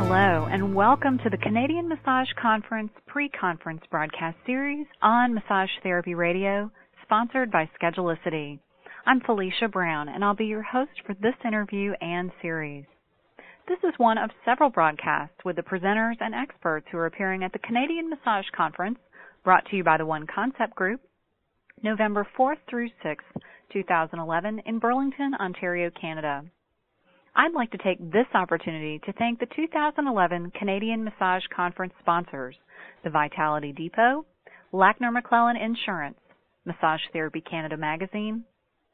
Hello, and welcome to the Canadian Massage Conference pre-conference broadcast series on Massage Therapy Radio, sponsored by Schedulicity. I'm Felicia Brown, and I'll be your host for this interview and series. This is one of several broadcasts with the presenters and experts who are appearing at the Canadian Massage Conference, brought to you by the One Concept Group, November 4th through 6th, 2011, in Burlington, Ontario, Canada. I'd like to take this opportunity to thank the 2011 Canadian Massage Conference sponsors, the Vitality Depot, Lackner McClellan Insurance, Massage Therapy Canada Magazine,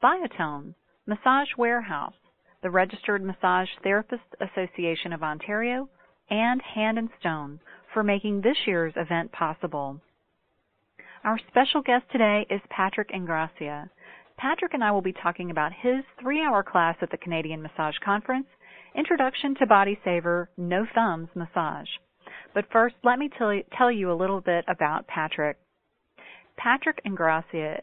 Biotone, Massage Warehouse, the Registered Massage Therapist Association of Ontario, and Hand and Stone for making this year's event possible. Our special guest today is Patrick Ingrassia. Patrick and I will be talking about his 3-hour class at the Canadian Massage Conference, Introduction to BodySaver No Thumbs Massage. But first, let me tell you a little bit about Patrick. Patrick Ingrassia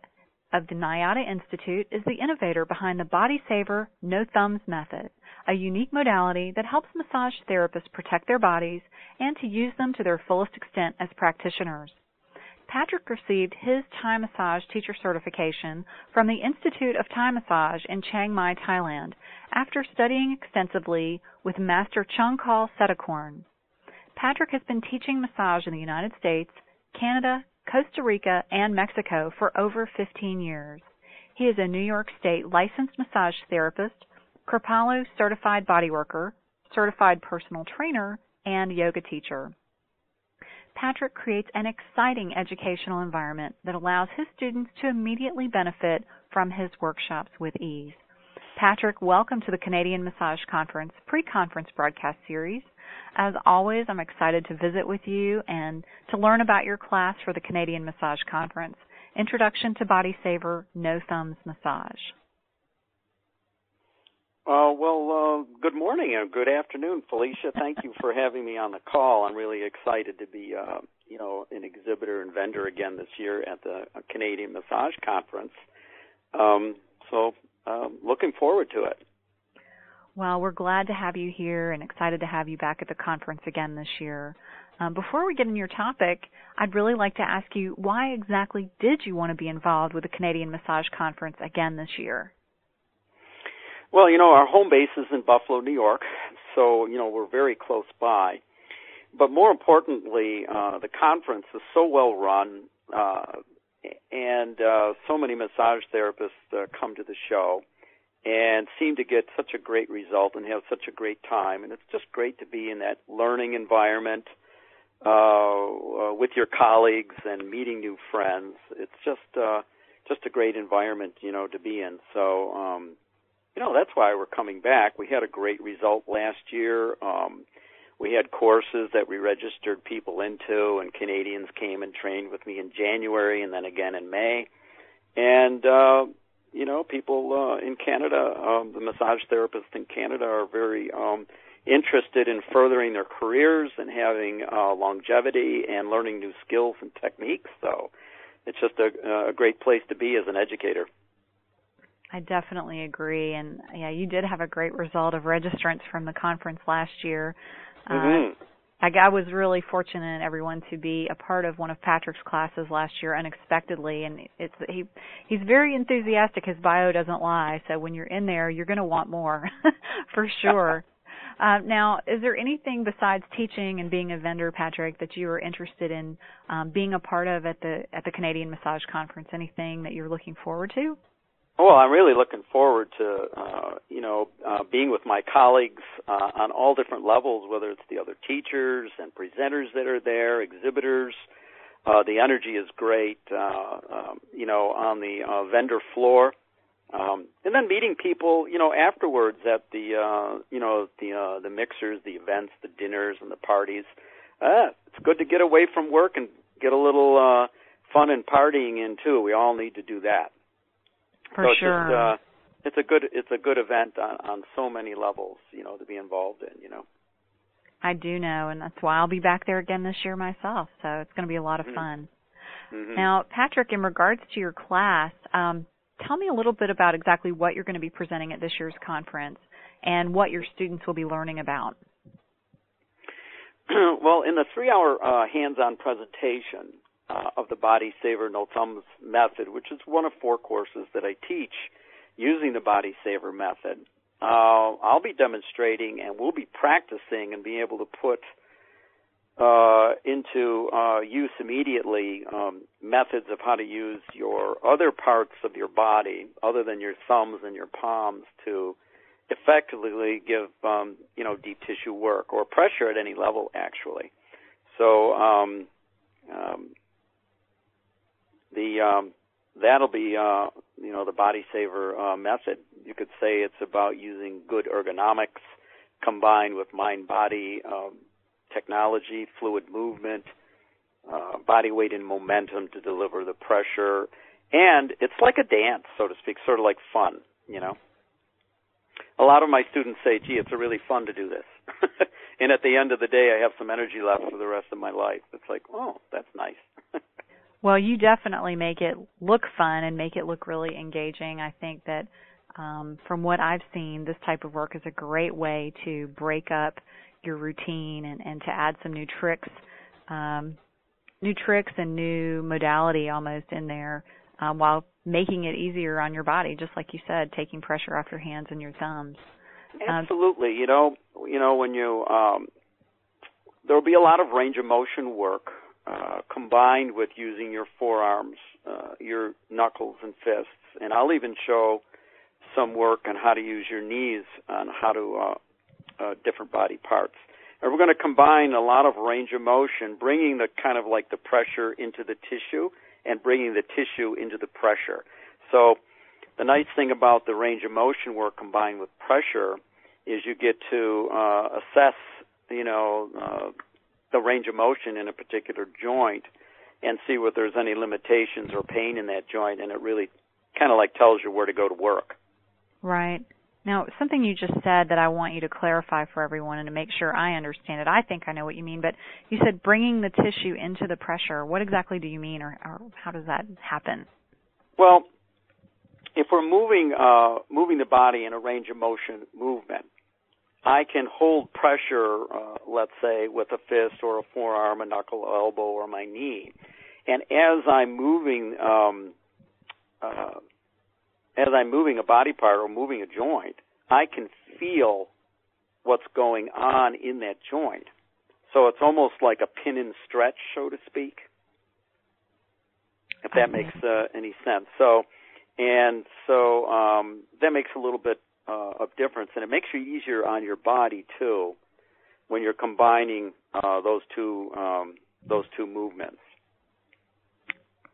of the NIADA Institute is the innovator behind the BodySaver No Thumbs method, a unique modality that helps massage therapists protect their bodies and to use them to their fullest extent as practitioners. Patrick received his Thai massage teacher certification from the Institute of Thai Massage in Chiang Mai, Thailand, after studying extensively with Master Chongkal Setakorn. Patrick has been teaching massage in the United States, Canada, Costa Rica, and Mexico for over 15 years. He is a New York State licensed massage therapist, Kripalu certified bodyworker, certified personal trainer, and yoga teacher. Patrick creates an exciting educational environment that allows his students to immediately benefit from his workshops with ease. Patrick, welcome to the Canadian Massage Conference pre-conference broadcast series. As always, I'm excited to visit with you and to learn about your class for the Canadian Massage Conference, Introduction to BodySaver No Thumbs Massage. Good morning and good afternoon, Felicia. Thank you for having me on the call. I'm really excited to be, an exhibitor and vendor again this year at the Canadian Massage Conference. Looking forward to it. Well, we're glad to have you here and excited to have you back at the conference again this year. Before we get in your topic, I'd really like to ask you, why exactly did you want to be involved with the Canadian Massage Conference again this year? Well, our home base is in Buffalo, New York, so, we're very close by. But more importantly, the conference is so well run, and so many massage therapists come to the show and seem to get such a great result and have such a great time. And it's just great to be in that learning environment with your colleagues and meeting new friends. It's just a great environment, to be in. So, that's why we're coming back. We had a great result last year. We had courses that we registered people into, and Canadians came and trained with me in January and then again in May. And, people in Canada, the massage therapists in Canada are very interested in furthering their careers and having longevity and learning new skills and techniques. So it's just a great place to be as an educator. I definitely agree, and you did have a great result of registrants from the conference last year. I was really fortunate, everyone, to be a part of one of Patrick's classes last year unexpectedly, and he's very enthusiastic. His bio doesn't lie, so when you're in there, you're going to want more, for sure. Now, is there anything besides teaching and being a vendor, Patrick, that you are interested in being a part of at the Canadian Massage Conference? Anything that you're looking forward to? Well, I'm really looking forward to, being with my colleagues on all different levels, whether it's the other teachers and presenters that are there, exhibitors. The energy is great, on the vendor floor. And then meeting people, afterwards at the mixers, the events, the dinners, and the parties. It's good to get away from work and get a little fun and partying in, too. We all need to do that. For sure. It's a good event on so many levels, to be involved in, I do know, and that's why I'll be back there again this year myself, so it's going to be a lot of fun. Mm-hmm. Now, Patrick, in regards to your class, tell me a little bit about exactly what you're going to be presenting at this year's conference and what your students will be learning about. Well, in the 3-hour hands-on presentation of the BodySaver No Thumbs method, which is one of 4 courses that I teach using the BodySaver method, I'll be demonstrating and we'll be practicing and being able to put into use immediately methods of how to use your other parts of your body other than your thumbs and your palms to effectively give deep tissue work or pressure at any level, actually. So that'll be the BodySaver method. You could say it's about using good ergonomics combined with mind-body technology, fluid movement, body weight and momentum to deliver the pressure. And it's like a dance, so to speak, sort of like fun, A lot of my students say, gee, it's really fun to do this. And at the end of the day, I have some energy left for the rest of my life. It's like, oh, that's nice. Well, you definitely make it look fun and make it look really engaging. I think that from what I've seen, this type of work is a great way to break up your routine and to add some new tricks and new modality almost in there while making it easier on your body, just like you said, taking pressure off your hands and your thumbs. Absolutely. When you there'll be a lot of range of motion work combined with using your forearms, your knuckles and fists, and I'll even show some work on how to use your knees on how to different body parts. And we're going to combine a lot of range of motion, bringing the kind of like the pressure into the tissue and bringing the tissue into the pressure. So the nice thing about the range of motion work combined with pressure is you get to assess, the range of motion in a particular joint and see if there's any limitations or pain in that joint, and it really kind of like tells you where to go to work. Right. Now, something you just said that I want you to clarify for everyone and to make sure I understand it. I think I know what you mean, but you said bringing the tissue into the pressure. What exactly do you mean, or how does that happen? Well, if we're moving the body in a range of motion movement, I can hold pressure, let's say, with a fist or a forearm, a knuckle, elbow, or my knee. And as I'm moving a body part or moving a joint, I can feel what's going on in that joint. So it's almost like a pin and stretch, so to speak, if that makes any sense. So that makes a little bit of difference, and it makes it easier on your body too when you're combining those two movements.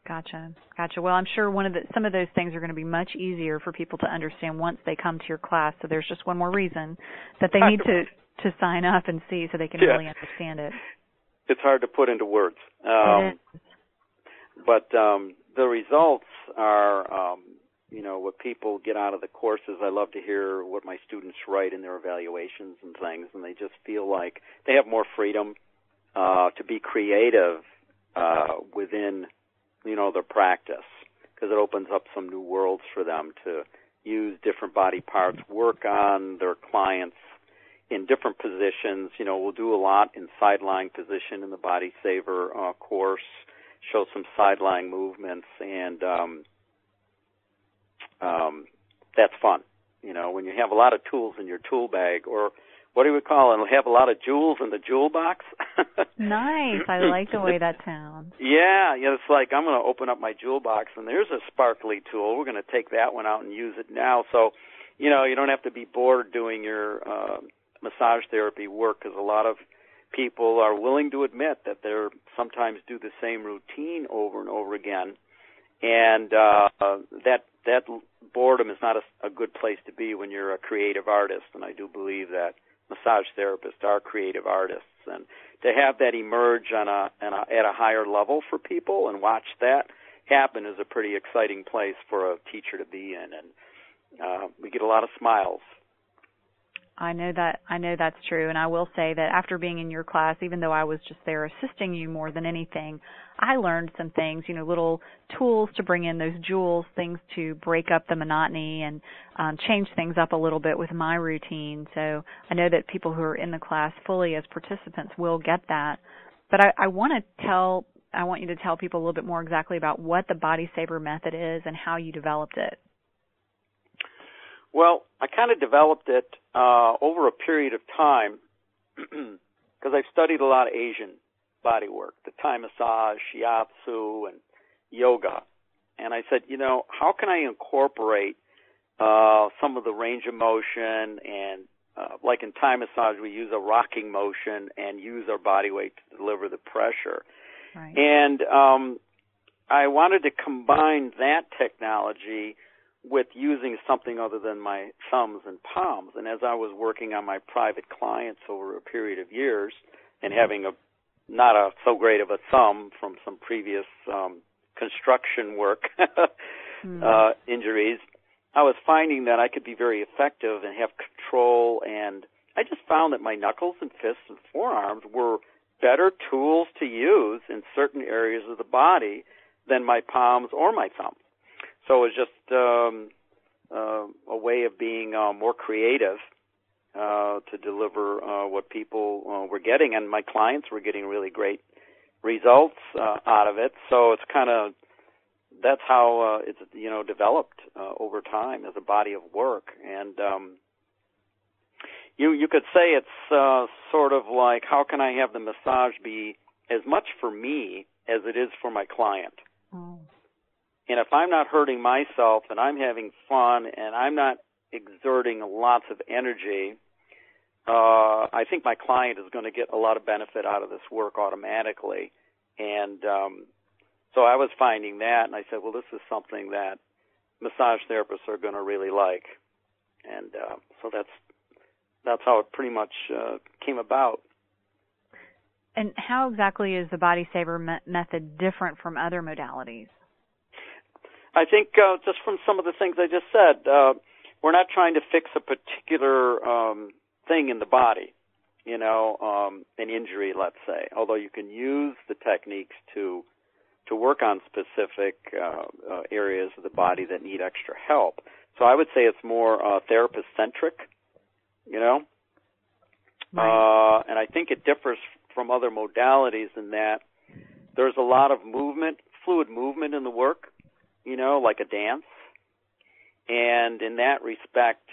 Gotcha. Well, I'm sure some of those things are going to be much easier for people to understand once they come to your class. So there's just one more reason that they need to sign up and see so they can really understand it. It's hard to put into words. But the results are, what people get out of the courses. I love to hear what my students write in their evaluations and things, and they just feel like they have more freedom to be creative within their practice, because it opens up some new worlds for them to use different body parts, work on their clients in different positions. We'll do a lot in side-lying position in the BodySaver course, show some side-lying movements, and that's fun. When you have a lot of tools in your tool bag, or what do we call it? Have a lot of jewels in the jewel box. Nice. I like the way that sounds. Yeah, it's like I'm going to open up my jewel box, and there's a sparkly tool. We're going to take that one out and use it now. So, you don't have to be bored doing your massage therapy work, because a lot of people are willing to admit that they're sometimes do the same routine over and over again, and that boredom is not a good place to be when you're a creative artist. And I do believe that massage therapists are creative artists, and to have that emerge at a higher level for people and watch that happen is a pretty exciting place for a teacher to be in, and we get a lot of smiles. I know that's true, and I will say that after being in your class, even though I was just there assisting you more than anything, I learned some things, little tools to bring in those jewels, things to break up the monotony and change things up a little bit with my routine. So I know that people who are in the class fully as participants will get that. But I want you to tell people a little bit more exactly about what the BodySaver method is and how you developed it. Well, I kind of developed it over a period of time because I've studied a lot of Asian body work, the Thai massage, shiatsu, and yoga. And I said, how can I incorporate some of the range of motion and like in Thai massage, we use a rocking motion and use our body weight to deliver the pressure. Right. And I wanted to combine that technology with using something other than my thumbs and palms. And as I was working on my private clients over a period of years and having not so great of a thumb from some previous construction work injuries, I was finding that I could be very effective and have control, and I just found that my knuckles and fists and forearms were better tools to use in certain areas of the body than my palms or my thumbs. So it was just a way of being more creative to deliver what people were getting, and my clients were getting really great results out of it. So it's that's how it's developed over time as a body of work. And you could say it's sort of like, how can I have the massage be as much for me as it is for my client? Oh. And if I'm not hurting myself and I'm having fun and I'm not exerting lots of energy, I think my client is going to get a lot of benefit out of this work automatically. And so I was finding that, and I said, well, this is something that massage therapists are going to really like. And so that's how it pretty much came about. And how exactly is the BodySaver method different from other modalities? I think just from some of the things I just said, we're not trying to fix a particular thing in the body, an injury, let's say, although you can use the techniques to work on specific areas of the body that need extra help. So I would say it's more therapist-centric, Right. And I think it differs from other modalities in that there's a lot of movement, fluid movement in the work, like a dance. And in that respect,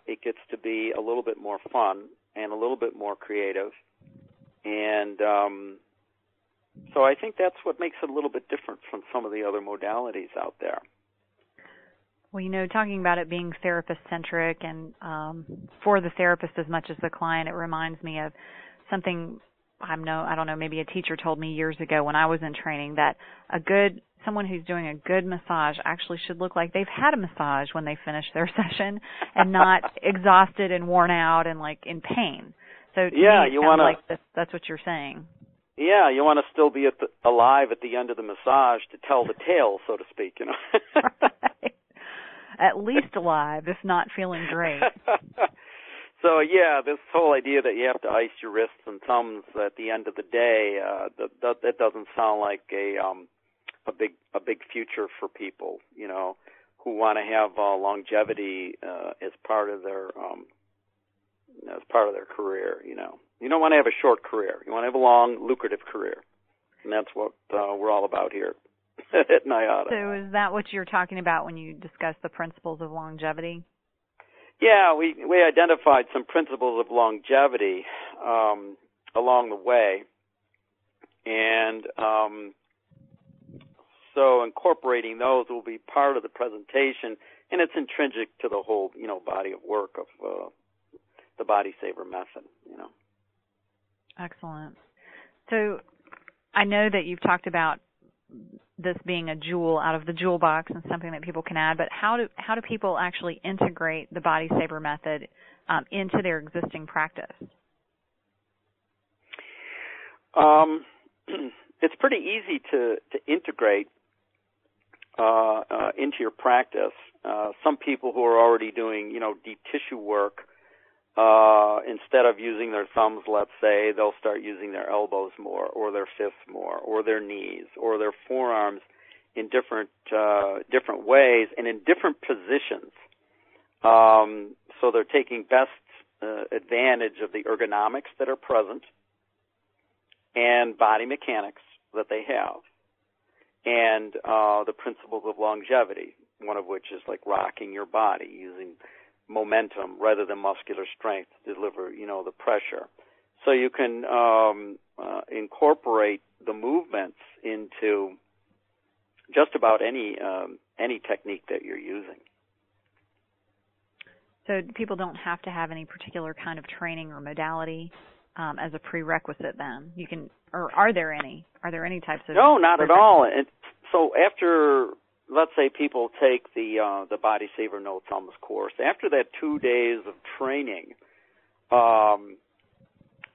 it gets to be a little bit more fun and a little bit more creative. And so I think that's what makes it a little bit different from some of the other modalities out there. Well, talking about it being therapist-centric and for the therapist as much as the client, it reminds me of something, I don't know, maybe a teacher told me years ago when I was in training that someone who's doing a good massage actually should look like they've had a massage when they finish their session and not exhausted and worn out and like in pain. So to me, it sounds like that's what you're saying. Yeah, you want to still be alive at the end of the massage to tell the tale, so to speak, Right. At least alive, if not feeling great. So, this whole idea that you have to ice your wrists and thumbs at the end of the day, that doesn't sound like a big future for people, who want to have longevity as part of their career. You don't want to have a short career. You want to have a long, lucrative career, and that's what we're all about here at NIADA. So, is that what you're talking about when you discuss the principles of longevity? Yeah, we identified some principles of longevity along the way, and so incorporating those will be part of the presentation, and it's intrinsic to the whole, body of work of the BodySaver method, Excellent. So I know that you've talked about this being a jewel out of the jewel box and something that people can add, but how do people actually integrate the BodySaver method into their existing practice? It's pretty easy to integrate into your practice. Some people who are already doing, deep tissue work instead of using their thumbs, let's say, they'll start using their elbows more, or their fists more, or their knees, or their forearms in different ways and in different positions. So they're taking best advantage of the ergonomics that are present and body mechanics that they have, and the principles of longevity, one of which is like rocking your body using momentum rather than muscular strength to deliver, the pressure. So you can incorporate the movements into just about any technique that you're using. So people don't have to have any particular kind of training or modality as a prerequisite then? You can, or are there any? Are there any types of... No, not at all. And so after, let's say people take the BodySaver Notes on this course, after that 2 days of training,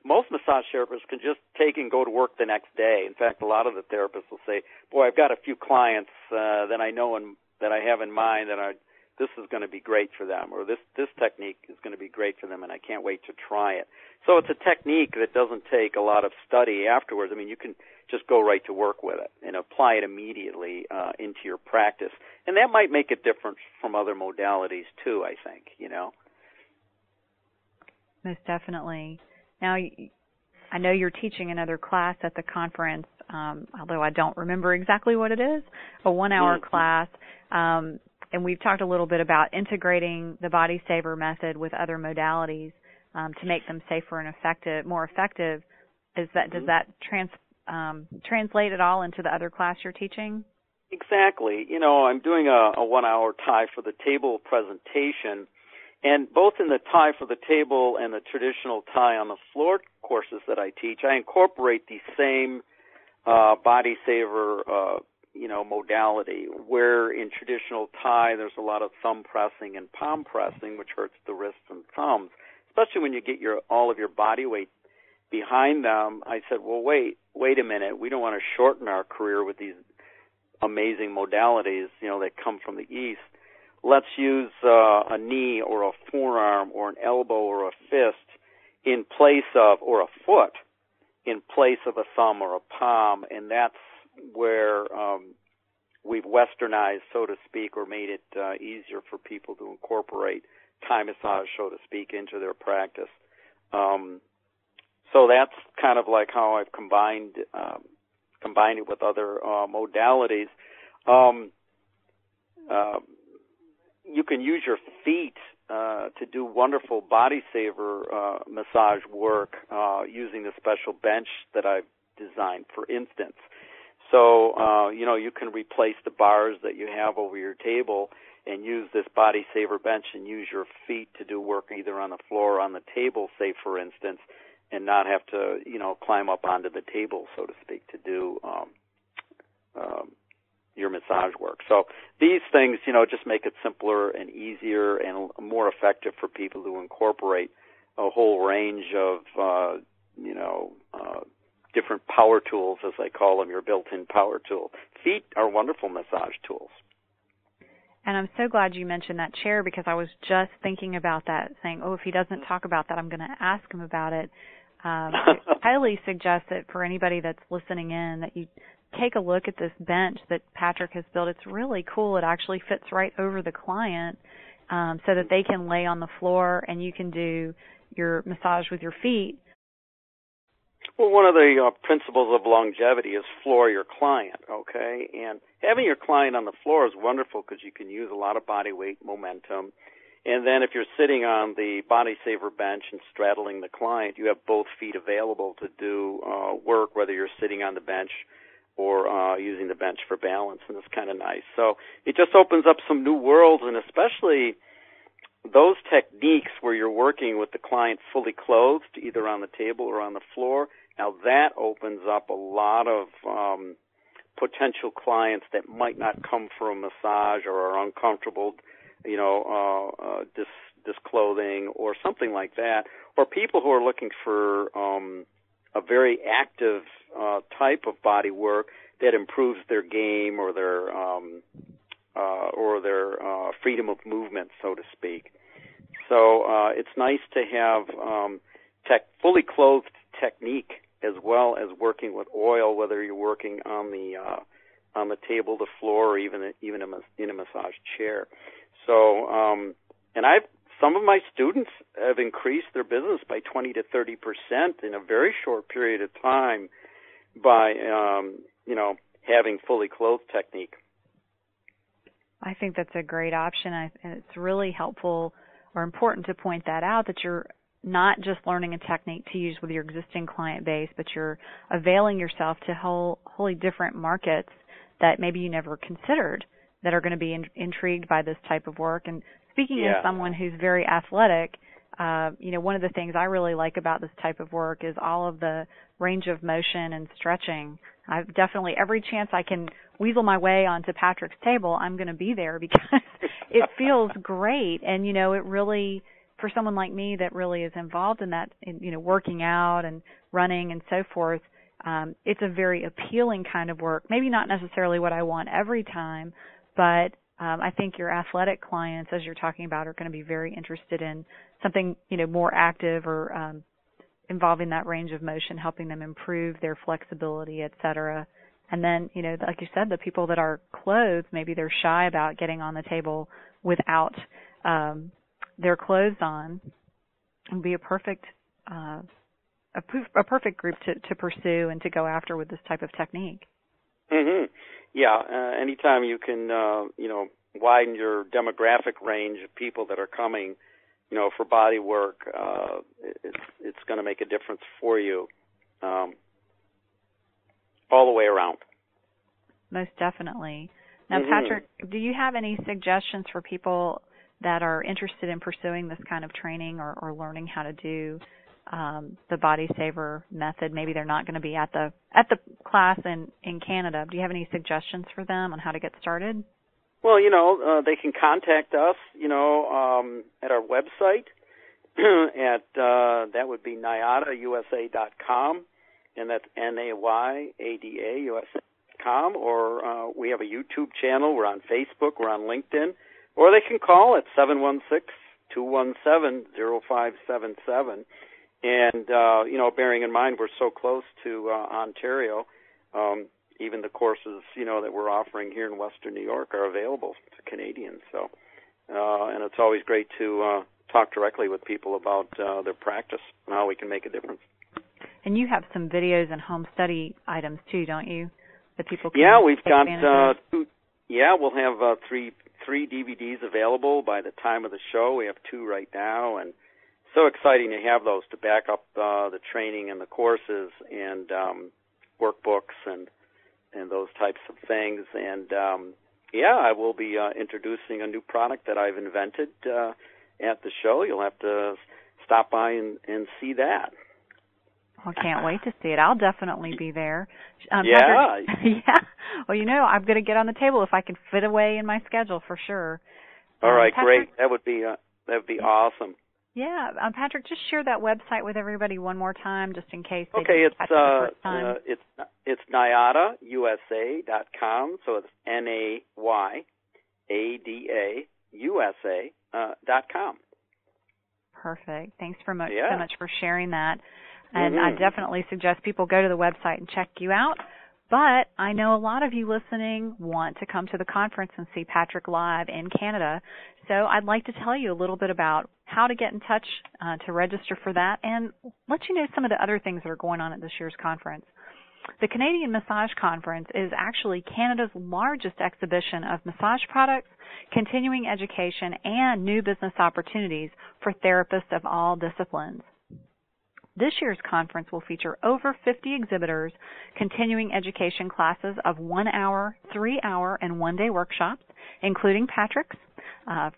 most massage therapists can just take and go to work the next day. In fact, a lot of the therapists will say, boy, I've got a few clients that I know that I have in mind that this is going to be great for them, or this technique is going to be great for them, and I can't wait to try it. So it's a technique that doesn't take a lot of study afterwards. I mean, you can just go right to work with it and apply it immediately into your practice. And that might make a difference from other modalities, too, I think, Most definitely. Now, I know you're teaching another class at the conference, although I don't remember exactly what it is, a 1-hour class. And we've talked a little bit about integrating the BodySaver method with other modalities to make them safer and more effective. Does that translate at all into the other class you're teaching? Exactly. I'm doing a 1-hour tie for the table presentation, and both in the tie for the table and the traditional tie on the floor courses that I teach, I incorporate the same BodySaver modality, where in traditional tie there's a lot of thumb pressing and palm pressing, which hurts the wrists and thumbs, especially when you get all of your body weight behind them. I said, well, wait a minute. We don't want to shorten our career with these amazing modalities, that come from the East. Let's use a knee or a forearm or an elbow or a fist in place of, or a foot in place of a thumb or a palm, and that's where we've westernized, so to speak, or made it easier for people to incorporate Thai massage, so to speak, into their practice. So that's kind of like how I've combined it with other modalities. You can use your feet to do wonderful BodySaver massage work using the special bench that I've designed, for instance. So, you can replace the bars that you have over your table and use this BodySaver bench and use your feet to do work either on the floor or on the table, say, for instance, and not have to, climb up onto the table, so to speak, to do your massage work. So these things, just make it simpler and easier and more effective for people to incorporate a whole range of, different power tools, as I call them, your built-in power tool. Feet are wonderful massage tools. And I'm so glad you mentioned that chair, because I was just thinking about that, saying, if he doesn't talk about that, I'm going to ask him about it. I highly suggest that for anybody that's listening in, that you take a look at this bench that Patrick has built. It's really cool. It actually fits right over the client so that they can lay on the floor and you can do your massage with your feet. Well, one of the principles of longevity is floor your client, okay? And having your client on the floor is wonderful because you can use a lot of body weight momentum. And then if you're sitting on the BodySaver bench and straddling the client, you have both feet available to do work, whether you're sitting on the bench or using the bench for balance, and it's kind of nice. So it just opens up some new worlds, and especially those techniques where you're working with the client fully clothed, either on the table or on the floor. Now that opens up a lot of potential clients that might not come for a massage or are uncomfortable, disclothing or something like that, or people who are looking for a very active type of body work that improves their game or their freedom of movement, so to speak. So it's nice to have fully clothed technique as well as working with oil, whether you're working on the table, the floor, or even in a massage chair. So, and some of my students have increased their business by 20 to 30% in a very short period of time by having fully clothed technique. I think that's a great option, and it's really helpful or important to point that out, that you're not just learning a technique to use with your existing client base, but you're availing yourself to wholly different markets that maybe you never considered that are going to be intrigued by this type of work. And speaking as someone who's very athletic, one of the things I really like about this type of work is all of the range of motion and stretching. I've definitely, every chance I can weasel my way onto Patrick's table, I'm going to be there because it feels great. And, it really, for someone like me that really is involved in that, working out and running and so forth, it's a very appealing kind of work. Maybe not necessarily what I want every time, but I think your athletic clients, as you're talking about, are going to be very interested in something, more active or involving that range of motion, helping them improve their flexibility, et cetera. And then, like you said, the people that are clothed, maybe they're shy about getting on the table without their clothes on. It would be a perfect group to pursue and to go after with this type of technique. Mm-hmm. Yeah, anytime you can, widen your demographic range of people that are coming, for body work, it's going to make a difference for you all the way around. Most definitely. Now, Patrick, do you have any suggestions for people that are interested in pursuing this kind of training or learning how to do the BodySaver method? Maybe they're not going to be at the class in Canada. Do you have any suggestions for them on how to get started? Well, they can contact us, at our website at that would be NayadaUSA.com, and that's NayadaUSA.com, or we have a YouTube channel. We're on Facebook. We're on LinkedIn. Or they can call at 716-217-0577. And, bearing in mind we're so close to Ontario, even the courses, that we're offering here in Western New York are available to Canadians. So, and it's always great to talk directly with people about their practice and how we can make a difference. And you have some videos and home study items too, don't you? That people can we've got two. Yeah, we'll have three DVDs available by the time of the show. We have 2 right now, and so exciting to have those to back up the training and the courses and workbooks and those types of things. And I will be introducing a new product that I've invented at the show. You'll have to stop by and see that. I can't wait to see it. I'll definitely be there. Yeah. Yeah. Well, I'm going to get on the table if I can fit away in my schedule for sure. All right, Patrick, great. That would be awesome. Yeah, Patrick, just share that website with everybody one more time, just in case they didn't catch it the first time. It's NayadaUSA.com, so it's NayadaUSA.com. Perfect. Thanks so much for sharing that. And Mm-hmm. I definitely suggest people go to the website and check you out. But I know a lot of you listening want to come to the conference and see Patrick live in Canada. So I'd like to tell you a little bit about how to get in touch to register for that and let you know some of the other things that are going on at this year's conference. The Canadian Massage Conference is actually Canada's largest exhibition of massage products, continuing education, and new business opportunities for therapists of all disciplines. This year's conference will feature over 50 exhibitors, continuing education classes of 1 hour, 3 hour, and 1-day workshops, including Patrick's,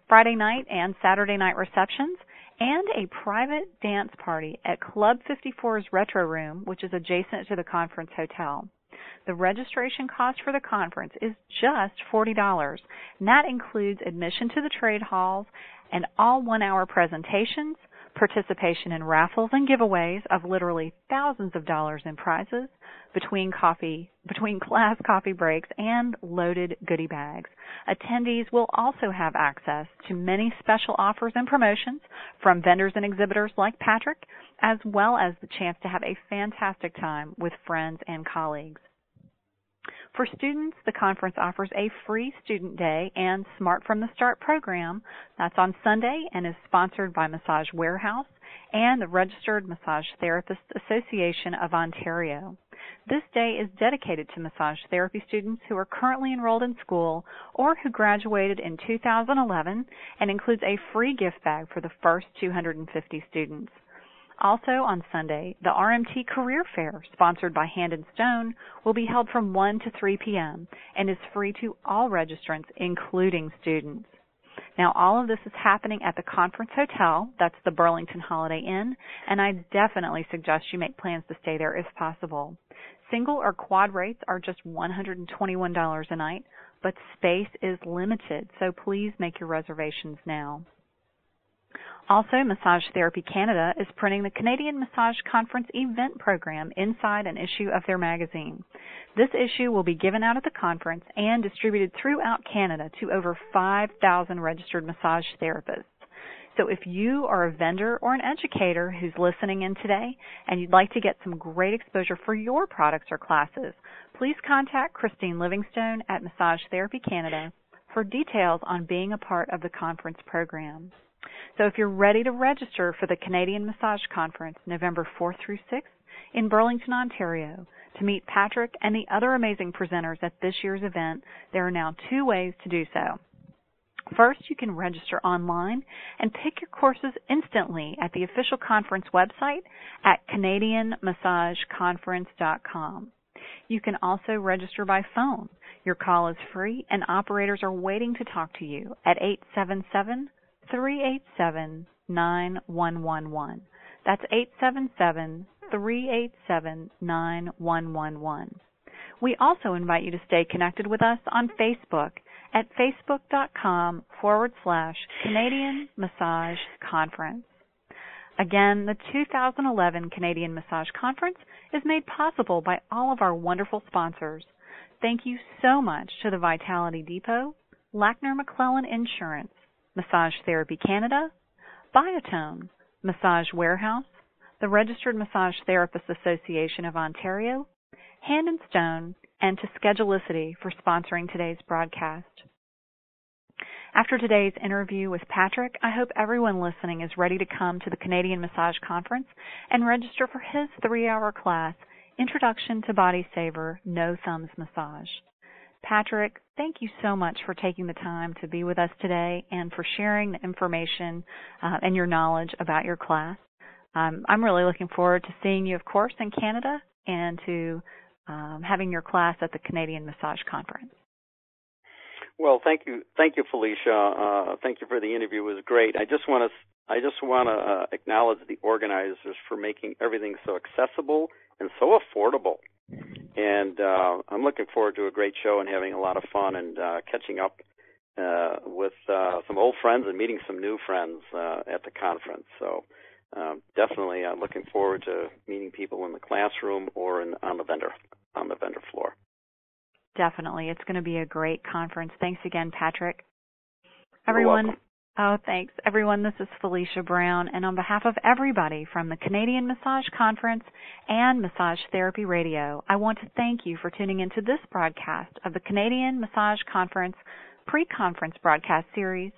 Friday night and Saturday night receptions, and a private dance party at Club 54's Retro Room, which is adjacent to the conference hotel. The registration cost for the conference is just $40, and that includes admission to the trade halls and all 1-hour presentations, participation in raffles and giveaways of literally thousands of dollars in prizes, between class coffee breaks, and loaded goodie bags. Attendees will also have access to many special offers and promotions from vendors and exhibitors like Patrick, as well as the chance to have a fantastic time with friends and colleagues. For students, the conference offers a free student day and Smart from the Start program. That's on Sunday and is sponsored by Massage Warehouse and the Registered Massage Therapists Association of Ontario. This day is dedicated to massage therapy students who are currently enrolled in school or who graduated in 2011 and includes a free gift bag for the first 250 students. Also on Sunday, the RMT Career Fair, sponsored by Hand and Stone, will be held from 1 to 3 p.m. and is free to all registrants, including students. Now, all of this is happening at the Conference Hotel, that's the Burlington Holiday Inn, and I definitely suggest you make plans to stay there if possible. Single or quad rates are just $121 a night, but space is limited, so please make your reservations now. Also, Massage Therapy Canada is printing the Canadian Massage Conference event program inside an issue of their magazine. This issue will be given out at the conference and distributed throughout Canada to over 5,000 registered massage therapists. So if you are a vendor or an educator who's listening in today and you'd like to get some great exposure for your products or classes, please contact Christine Livingstone at Massage Therapy Canada for details on being a part of the conference program. So if you're ready to register for the Canadian Massage Conference, November 4th through 6th in Burlington, Ontario, to meet Patrick and the other amazing presenters at this year's event, there are now 2 ways to do so. First, you can register online and pick your courses instantly at the official conference website at CanadianMassageConference.com. You can also register by phone. Your call is free and operators are waiting to talk to you at 877-387-9111. That's 877-387-9111. We also invite you to stay connected with us on Facebook at facebook.com/Canadian Massage Conference. Again, the 2011 Canadian Massage Conference is made possible by all of our wonderful sponsors. Thank you so much to the Vitality Depot, Lackner McClellan Insurance, Massage Therapy Canada, Biotone, Massage Warehouse, the Registered Massage Therapists Association of Ontario, Hand and Stone, and to Schedulicity for sponsoring today's broadcast. After today's interview with Patrick, I hope everyone listening is ready to come to the Canadian Massage Conference and register for his 3-hour class, Introduction to BodySaver, No Thumbs Massage. Patrick, thank you so much for taking the time to be with us today and for sharing the information and your knowledge about your class. I'm really looking forward to seeing you, of course, in Canada and to having your class at the Canadian Massage Conference. Well, thank you, Felicia. Thank you for the interview. It was great. I just want to acknowledge the organizers for making everything so accessible and so affordable. And I'm looking forward to a great show and having a lot of fun and catching up with some old friends and meeting some new friends at the conference. So definitely looking forward to meeting people in the classroom or on the vendor floor. Definitely. It's going to be a great conference. Thanks again, Patrick. Everyone. You're welcome. Oh, thanks. Everyone, this is Felicia Brown, and on behalf of everybody from the Canadian Massage Conference and Massage Therapy Radio, I want to thank you for tuning into this broadcast of the Canadian Massage Conference pre-conference broadcast series.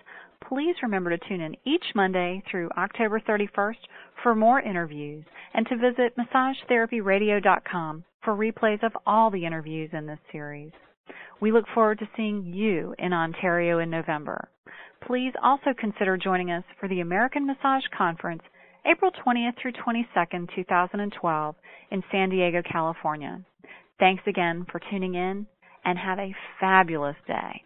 Please remember to tune in each Monday through October 31st for more interviews and to visit massagetherapyradio.com for replays of all the interviews in this series. We look forward to seeing you in Ontario in November. Please also consider joining us for the American Massage Conference, April 20th through 22nd, 2012, in San Diego, California. Thanks again for tuning in, and have a fabulous day.